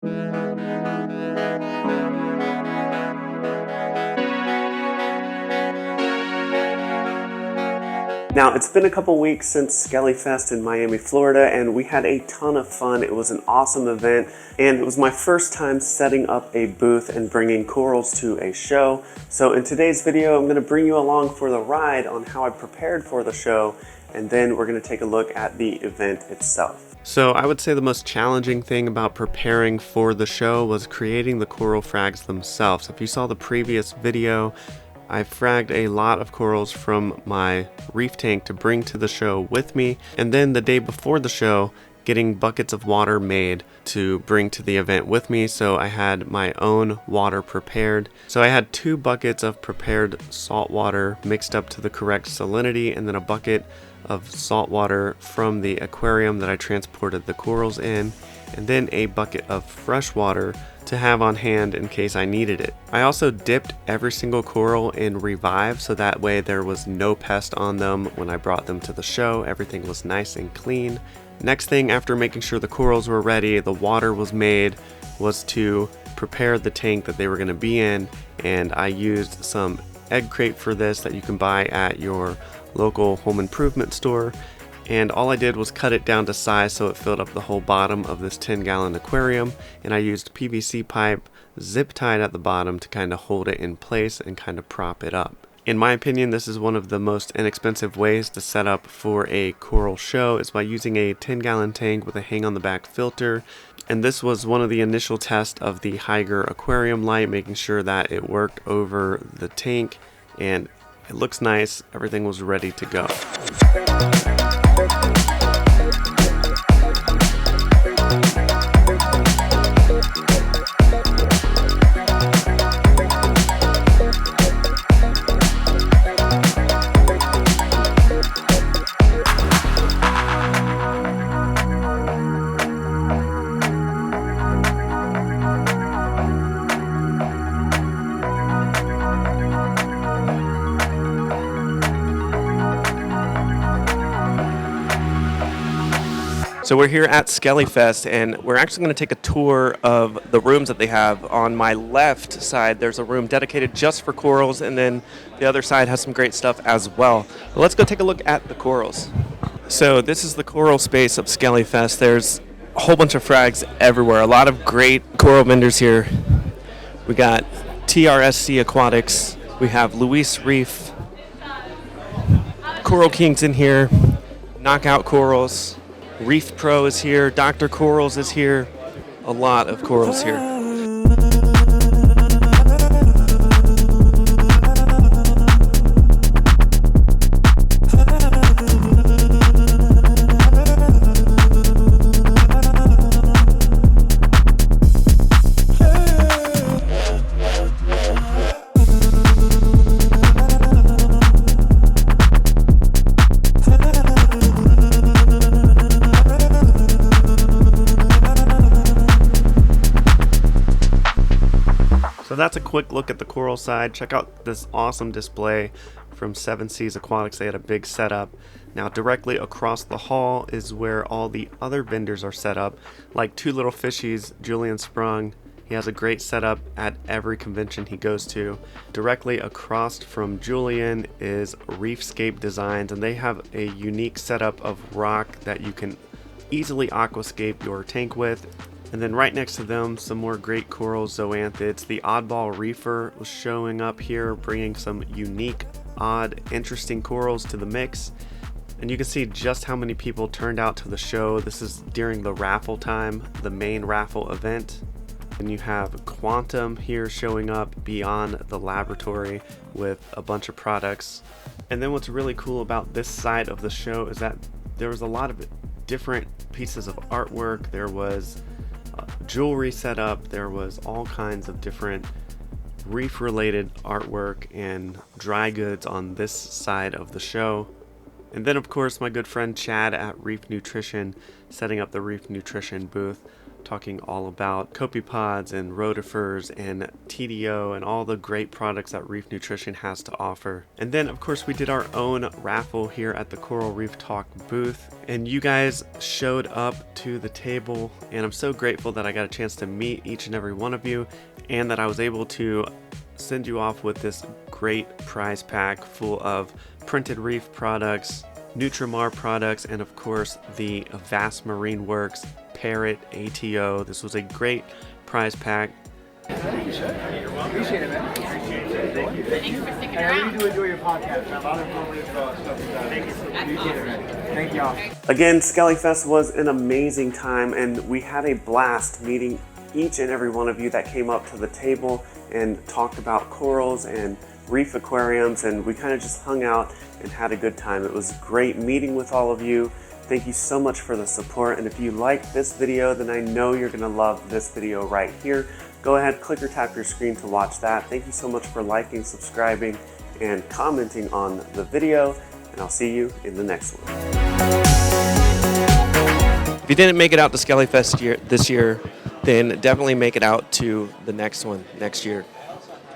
Now, it's been a couple weeks since Skelly Fest in Miami, Florida, and we had a ton of fun. It was an awesome event, and it was my first time setting up a booth and bringing corals to a show. So in today's video, I'm going to bring you along for the ride on how I prepared for the show, and then we're going to take a look at the event itself. So I would say the most challenging thing about preparing for the show was creating the coral frags themselves. If you saw the previous video, I fragged a lot of corals from my reef tank to bring to the show with me, and then the day before the show, getting buckets of water made to bring to the event with me. So I had my own water prepared. So I had 2 buckets of prepared salt water mixed up to the correct salinity, and then a bucket of salt water from the aquarium that I transported the corals in, and then a bucket of fresh water to have on hand in case I needed it. I also dipped every single coral in Revive, so that way there was no pest on them when I brought them to the show. Everything was nice and clean. Next thing, after making sure the corals were ready, the water was made, was to prepare the tank that they were going to be in, and I used some egg crate for this that you can buy at your local home improvement store. And all I did was cut it down to size so it filled up the whole bottom of this 10-gallon aquarium, and I used PVC pipe zip tied at the bottom to kind of hold it in place and kind of prop it up. In my opinion, this is one of the most inexpensive ways to set up for a coral show, is by using a 10-gallon tank with a hang on the back filter. And this was one of the initial tests of the Hygger aquarium light, making sure that it worked over the tank, and it looks nice. Everything was ready to go. So we're here at Skelly Fest, and we're actually going to take a tour of the rooms that they have. On my left side, there's a room dedicated just for corals, and then the other side has some great stuff as well. But let's go take a look at the corals. So this is the coral space of Skelly Fest. There's a whole bunch of frags everywhere. A lot of great coral vendors here. We got TRSC Aquatics. We have Luis Reef. Coral King's in here. Knockout Corals. Reef Pro is here, Dr. Corals is here, a lot of corals here. So that's a quick look at the coral side. Check out this awesome display from 7 Seas Aquatics. They had a big setup. Now directly across the hall is where all the other vendors are set up, like Two Little Fishies, Julian Sprung. He has a great setup at every convention he goes to. Directly across from Julian is Reefscape Designs, and they have a unique setup of rock that you can easily aquascape your tank with. And then right next to them, some more great corals, zoanthids. The Oddball Reefer was showing up here, bringing some unique, odd, interesting corals to the mix. And you can see just how many people turned out to the show. This is during the raffle time, the main raffle event. And you have Quantum here showing up beyond the laboratory with a bunch of products. And then what's really cool about this side of the show is that there was a lot of different pieces of artwork. There was jewelry set up, there was all kinds of different reef related artwork and dry goods on this side of the show. And then of course my good friend Chad at Reef Nutrition setting up the Reef Nutrition booth. talking all about copepods and rotifers and TDO and all the great products that Reef Nutrition has to offer. And then of course we did our own raffle here at the Coral Reef Talk booth, and you guys showed up to the table, and I'm so grateful that I got a chance to meet each and every one of you, and that I was able to send you off with this great prize pack full of printed reef products, Nutrimar products, and of course the Vast Marine Works Parrot ATO. This was a great prize pack. Thank you, sir. You're welcome. Appreciate it, man. Thank you. Thanks for sticking around. I really do enjoy your podcast. A lot of informative stuff. Thank you. Appreciate it, man. Thank y'all. Again, Skelly Fest was an amazing time, and we had a blast meeting each and every one of you that came up to the table and talked about corals and reef aquariums, and we kind of just hung out and had a good time. It was great meeting with all of you. Thank you so much for the support, and if you like this video, then I know you're gonna love this video right here. Go ahead, click or tap your screen to watch that. Thank you so much for liking, subscribing, and commenting on the video, and I'll see you in the next one. If you didn't make it out to Skelly Fest this year, then definitely make it out to the next one next year.